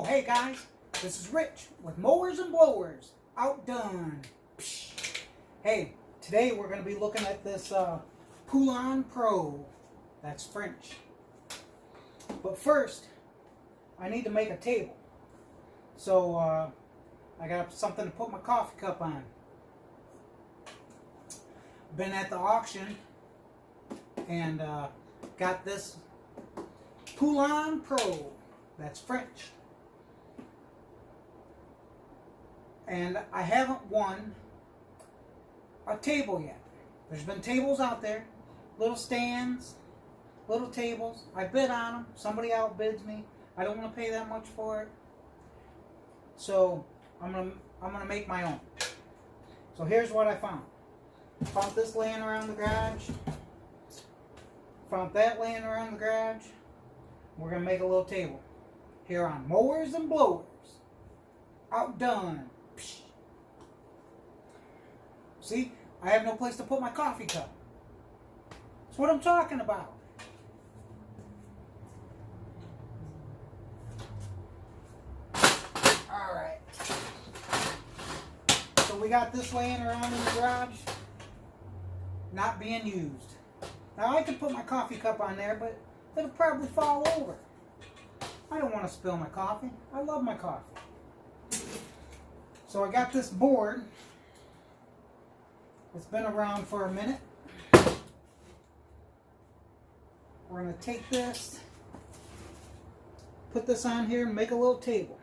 hey guys, this is Rich with Mowers and Blowers, OutDone. Hey, today we're going to be looking at this Poulan PRO. That's French. But first, I need to make a table. So I got something to put my coffee cup on. Been at the auction and got this Poulan PRO. That's French. And I haven't won a table yet. There's been tables out there, little stands, little tables. I bid on them. Somebody outbids me. I don't want to pay that much for it. So I'm gonna make my own. So here's what I found. Found this laying around the garage. Found that laying around the garage. We're gonna make a little table here on Mowers and Blowers. OutDone. See, I have no place to put my coffee cup. That's what I'm talking about. Alright. So we got this laying around in the garage, not being used. Now I could put my coffee cup on there, but it'll probably fall over. I don't want to spill my coffee. I love my coffee. So I got this board. It's been around for a minute. We're going to take this, put this on here and make a little table.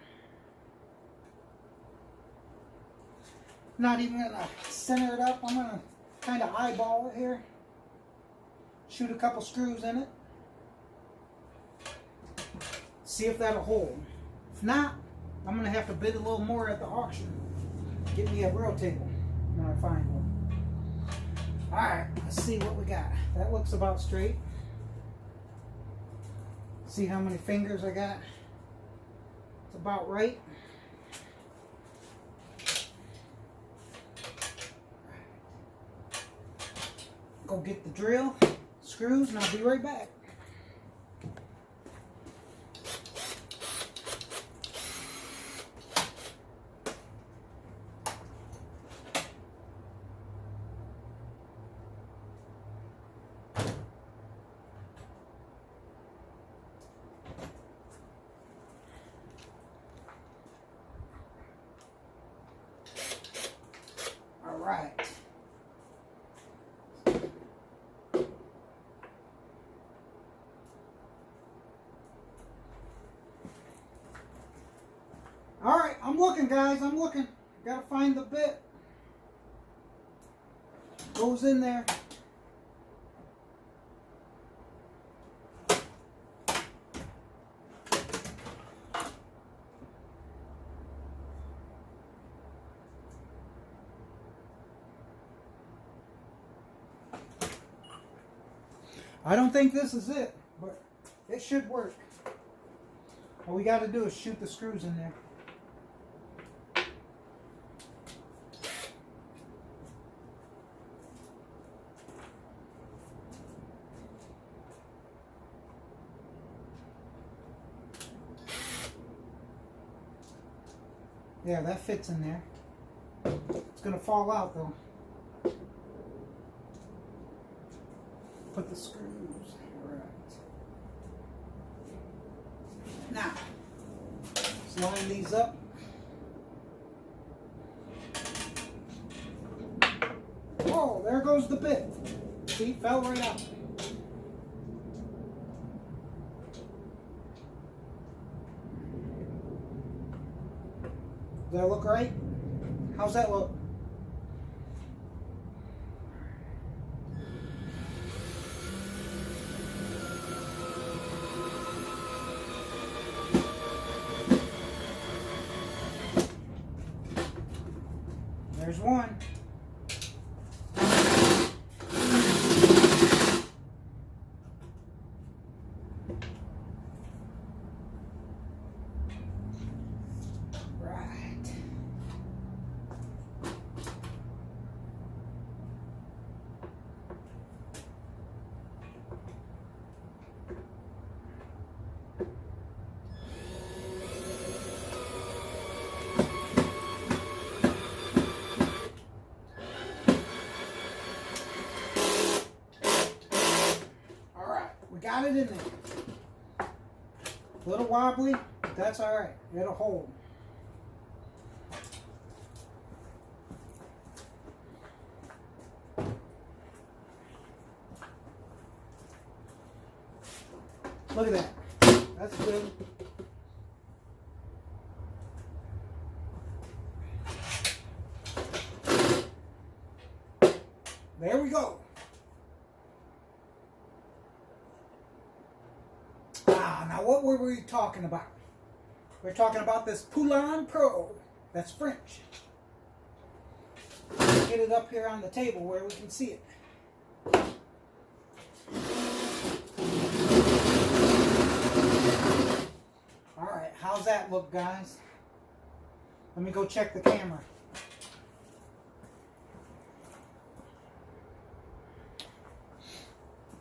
Not even going to center it up. I'm going to kind of eyeball it here. Shoot a couple screws in it. See if that'll hold. If not, I'm going to have to bid a little more at the auction. Get me a real table when I find one. Alright, let's see what we got. That looks about straight. See how many fingers I got. It's about right. Go get the drill, screws, and I'll be right back. Right. All right, I'm looking, guys. I'm looking. Gotta find the bit. Goes in there. I don't think this is it, but it should work. All we got to do is shoot the screws in there. Yeah, that fits in there. It's going to fall out though. Put the screws right. Now, let's line these up. Oh, there goes the bit. See, fell right out. Does that look right? How's that look? There's one. Right. got it in there. A little wobbly, but that's all right. It'll hold. Look at that. That's good. There we go. Now what were we talking about? We're talking about this Poulan PRO. That's French. Let's get it up here on the table where we can see it. Alright, how's that look, guys? Let me go check the camera.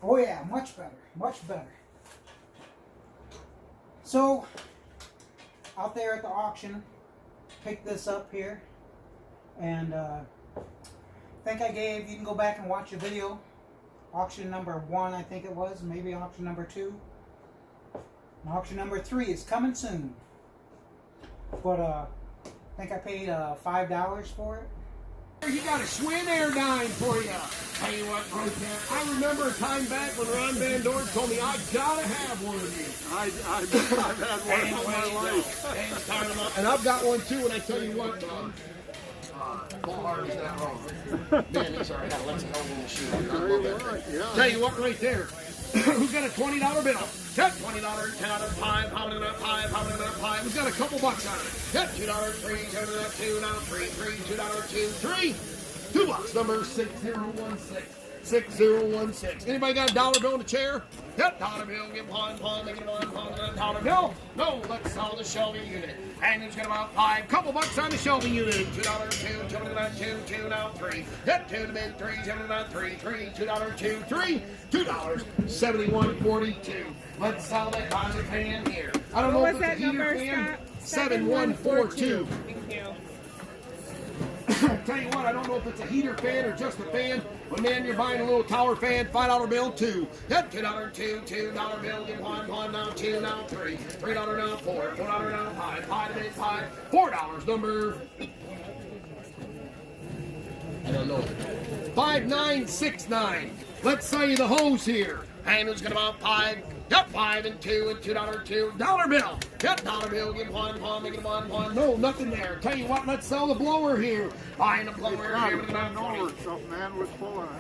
Oh yeah, much better, much better. So, out there at the auction, picked this up here, and I think I gave, you can go back and watch the video, auction number 1 I think it was, maybe auction number 2. And auction number 3 is coming soon. But I think I paid $5 for it. He got a Schwinn Airdyne for you. Tell you what, right there. I remember a time back when Ron Van Dorn told me I gotta have one of these. I've had one all my life. And I've got one too. And I tell you what, Paul Hardy's not wrong. Man, he's already got let's go in the shoe. Tell you what, right there. Who's got a $20 bill? Check $20, $10, $5, $5, Who's got a couple bucks on it? Check $2, $3, $2, now $3, $2, $2, $2 number 6016. 6016. Anybody got a dollar bill in the chair? Yep, dollar bill, get pawn, make it $1, dollar bill. No, let's sell the shelving unit. And it's gonna about $5, couple bucks on the shelving unit. $2, $2, $2, now $3. Yep, 2 to bid, $3, $3, $2, $2, $2, $71.42. Let's sell that closet fan here. I don't know if it's a heater fan. 7142. Thank you. Tell you what, I don't know if it's a heater fan or just a fan, but man, you're buying a little tower fan, $5 bill, 2. Yep, $2, $2 bill, get $1, now 2, now 3, $3 now 4, $4 now 5, $5, $4 number. I don't know. 5969. Let's sell you the hose here. And who's gonna about 5? Yep, 5 and 2 and $2 dollar bill. Yep, dollar bill, get $1, make it $1. No, nothing there. Tell you what, let's sell the blower here. Buying a blower here.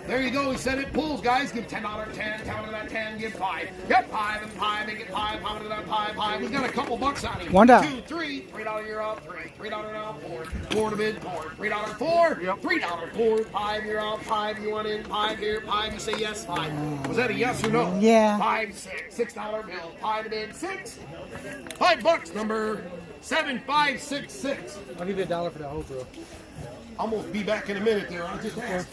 There you go. He said it pulls, guys. Give $10, 10, $10, give 5. Yep, 5 and 5, make it 5, $5. We've got a couple bucks on him. $1. 2, 3, $3 you're out, 3, $3 now 4, 4 to bid, 4, $3, 4, yep. $3, 4, 5 you're out, 5 you want in, 5 here, 5 you say yes, 5. Was that a yes or no? Yeah. 5, 6, $6 bill, 5 to bid, 6. $5 number 7566. I'll give you $1 for the whole bro. I'm gonna be back in a minute there. I'll just ask.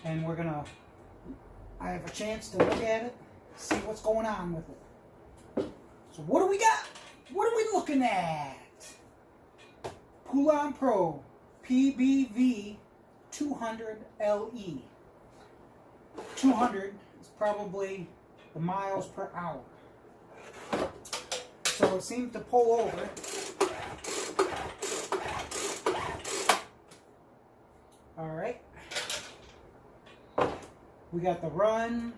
And we're gonna, I have a chance to look at it, see what's going on with it. So what do we got? What are we looking at? Poulan PRO PBV200LE. 200 is probably the miles per hour. So it seems to pull over. All right. We got the run,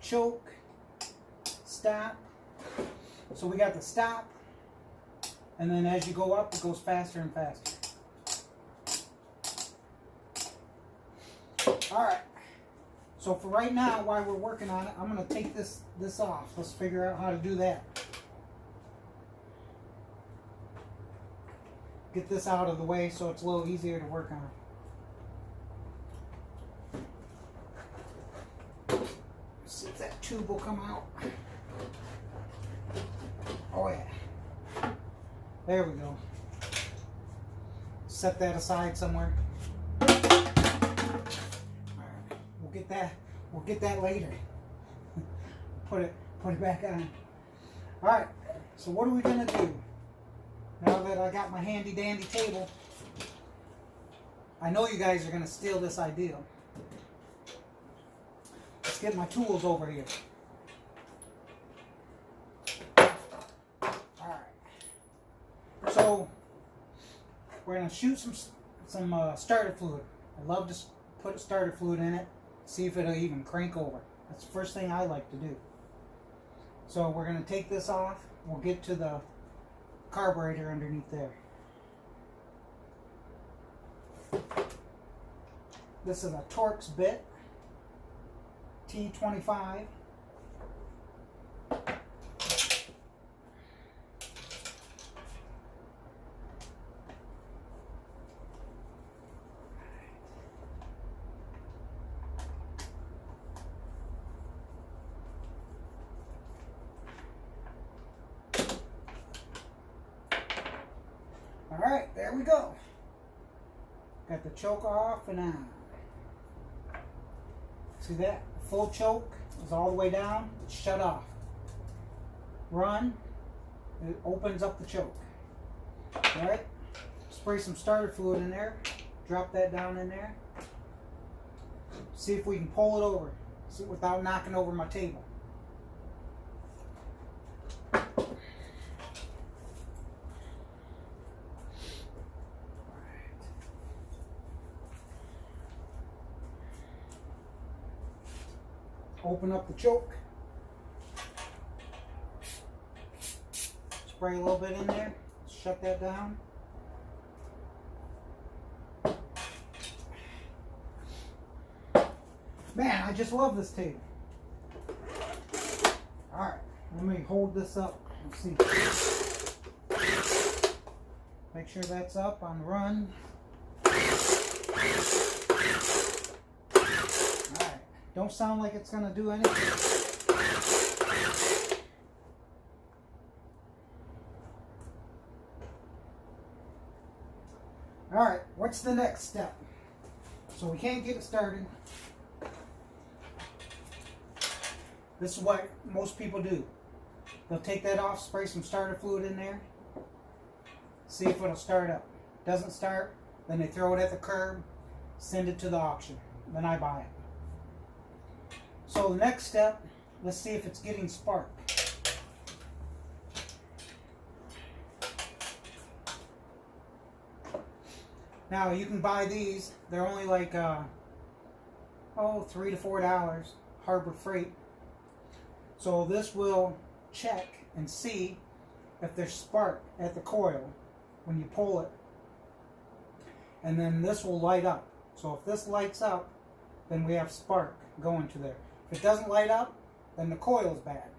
choke, stop. So we got the stop, and then as you go up, it goes faster and faster. All right. So for right now, while we're working on it, I'm going to take this off. Let's figure out how to do that. Get this out of the way so it's a little easier to work on. See if that tube will come out. Oh yeah. There we go. Set that aside somewhere. We'll get that later. put it back on. All right. So what are we gonna do? Now that I got my handy dandy table, I know you guys are gonna steal this idea. Let's get my tools over here. So we're gonna shoot some starter fluid. I love to put starter fluid in it, see if it'll even crank over. That's the first thing I like to do. So we're gonna take this off. We'll get to the carburetor underneath there. This is a Torx bit, T25. Alright, there we go. Got the choke off and on. See that? The full choke is all the way down. It's shut off. Run. It opens up the choke. Alright? Spray some starter fluid in there. Drop that down in there. See if we can pull it over. See, without knocking over my table. Open up the choke. Spray a little bit in there. Shut that down. Man, I just love this table. Alright, let me hold this up. Let's see. Make sure that's up on run. Don't sound like it's going to do anything. Alright, what's the next step? So we can't get it started. This is what most people do. They'll take that off, spray some starter fluid in there, see if it'll start up. Doesn't start, then they throw it at the curb, send it to the auction. Then I buy it. So the next step, let's see if it's getting spark. Now you can buy these. They're only like $3 to $4 Harbor Freight. So this will check and see if there's spark at the coil when you pull it. And then this will light up. So if this lights up, then we have spark going to there. If it doesn't light up, then the coil is bad.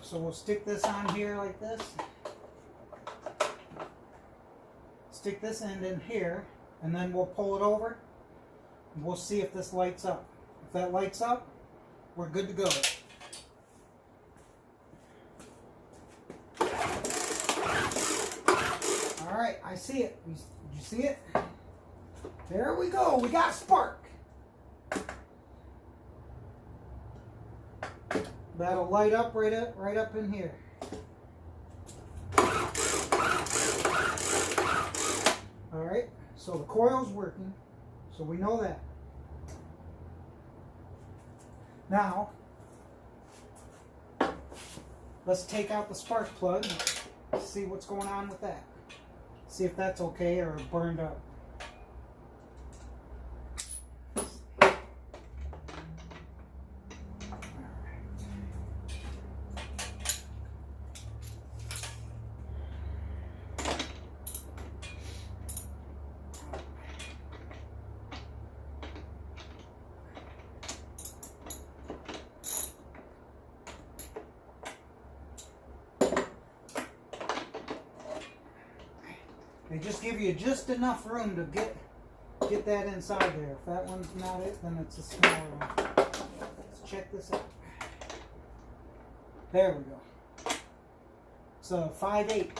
So we'll stick this on here like this. Stick this end in here, and then we'll pull it over, and we'll see if this lights up. If that lights up, we're good to go. Alright, I see it. Did you see it? There we go. We got spark. That'll light up right up in here. Alright, so the coil's working. So we know that. Now, let's take out the spark plug. See what's going on with that. See if that's okay or burned up. They just give you just enough room to get that inside there. If that one's not it, then it's a smaller one. Let's check this out. There we go. It's a 5/8.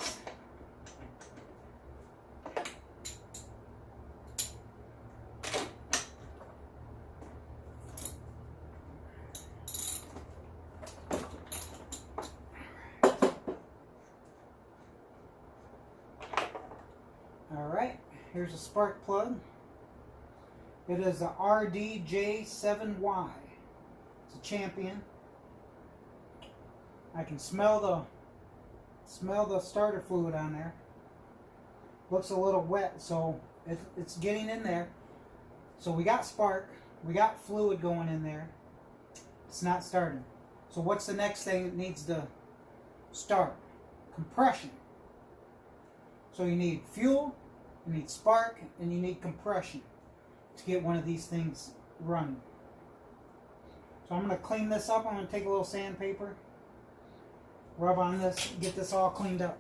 Alright, here's a spark plug. It is a RDJ7Y. It's a champion. I can smell Smell the starter fluid on there. Looks a little wet, so it's getting in there. So we got spark, we got fluid going in there. It's not starting. So what's the next thing that needs to start? Compression. So you need fuel, you need spark, and you need compression to get one of these things running. So I'm going to clean this up. I'm going to take a little sandpaper, rub on this, get this all cleaned up.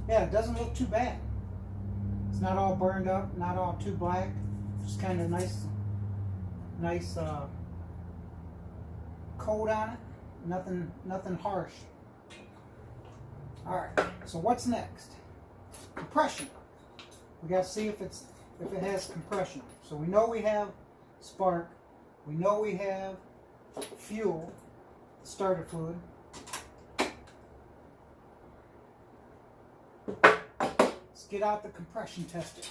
Yeah, it doesn't look too bad. It's not all burned up, not all too black. Just kind of nice coat on it. Nothing harsh. All right. So what's next? Compression. We got to see if it has compression. So we know we have spark. We know we have fuel, starter fluid. Let's get out the compression tester.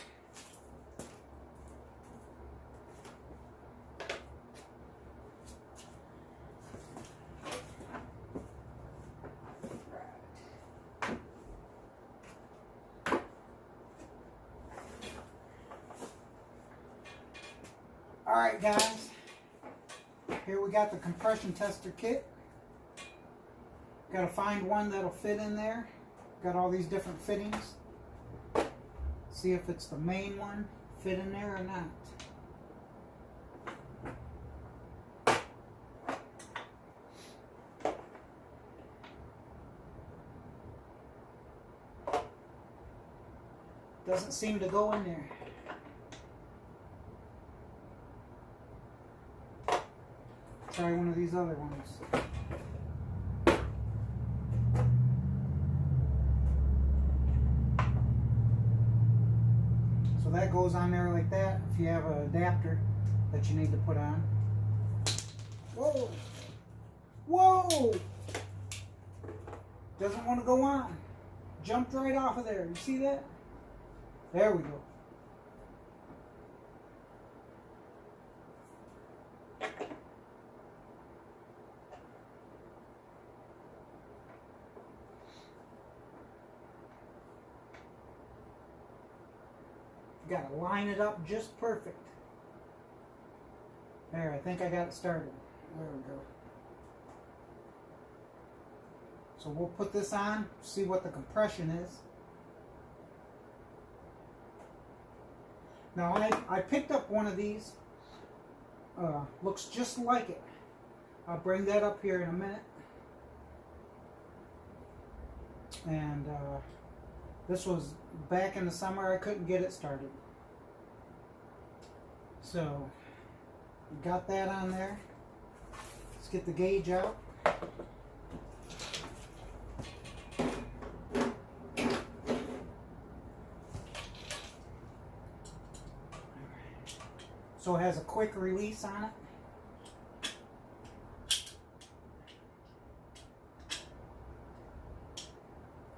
Alright guys, here we got the compression tester kit. Got to find one that'll fit in there. Got all these different fittings. See if it's the main one fit in there or not. Doesn't seem to go in there. Try one of these other ones. So that goes on there like that if you have an adapter that you need to put on. Whoa! Whoa! Doesn't want to go on. Jumped right off of there. You see that? There we go. Got to line it up just perfect. There, I think I got it started. There we go. So we'll put this on, see what the compression is. Now I picked up one of these. Looks just like it. I'll bring that up here in a minute. And this was back in the summer. I couldn't get it started. So, got that on there. Let's get the gauge out. So it has a quick release on it.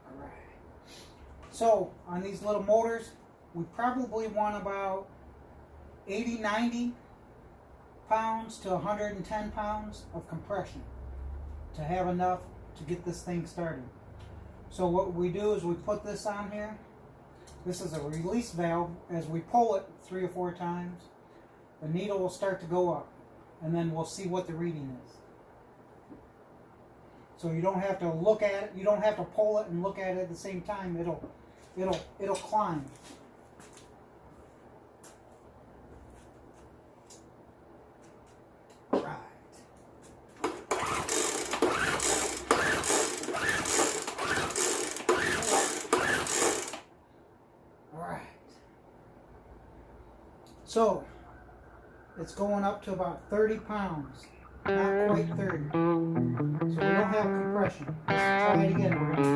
Alright. So on these little motors, we probably want about 80, 90 pounds to 110 pounds of compression to have enough to get this thing started. So what we do is we put this on here. This is a release valve. As we pull it 3 or 4 times, the needle will start to go up, and then we'll see what the reading is. So you don't have to look at it, you don't have to pull it and look at it at the same time. It'll climb. Right. All right. So it's going up to about 30 pounds. not quite 30. So we don't have compression. Let's try it again. We're going to